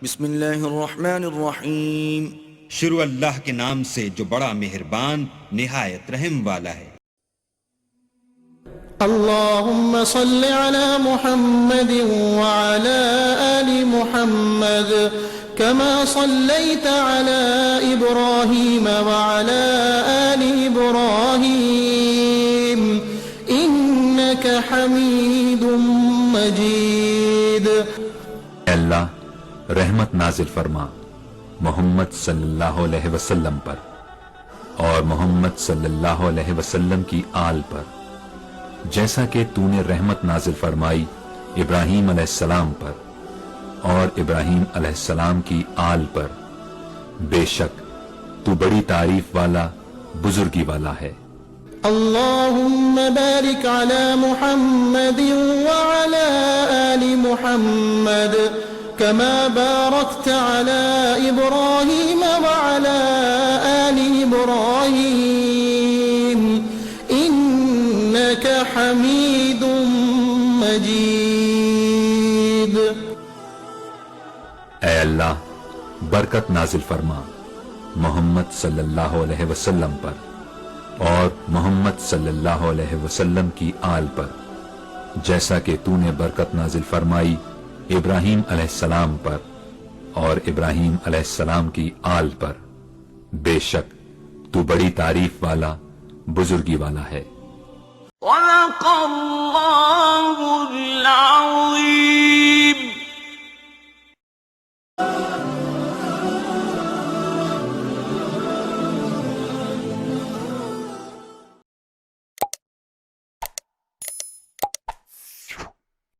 بسم اللہ الرحمن الرحیم. شروع اللہ کے نام سے جو بڑا مہربان نہایت رحم والا ہے. اللهم صل على محمد وعلى آل محمد كما صليت على إبراهيم وعلى آل إبراهيم إنك حميد مجيد. اے اللہ رحمت نازل فرما محمد صلی اللہ علیہ وسلم پر اور محمد صلی اللہ علیہ وسلم کی آل پر، جیسا کہ تو نے رحمت نازل فرمائی ابراہیم علیہ السلام پر اور ابراہیم علیہ السلام کی آل پر. بے شک تو بڑی تعریف والا بزرگی والا ہے. اللهم بارك على محمد وعلى آل محمد كما باركت على إبراهيم وعلى آل إبراهيم إنك حميد مجيد. اے اللہ برکت نازل فرما محمد صلی اللہ علیہ وسلم پر اور محمد صلی اللہ علیہ وسلم کی آل پر، جیسا کہ تو نے برکت نازل فرمائی ابراہیم علیہ السلام پر اور ابراہیم علیہ السلام کی آل پر. بے شک تو بڑی تعریف والا بزرگی والا ہے. صدق اللہ العظیم.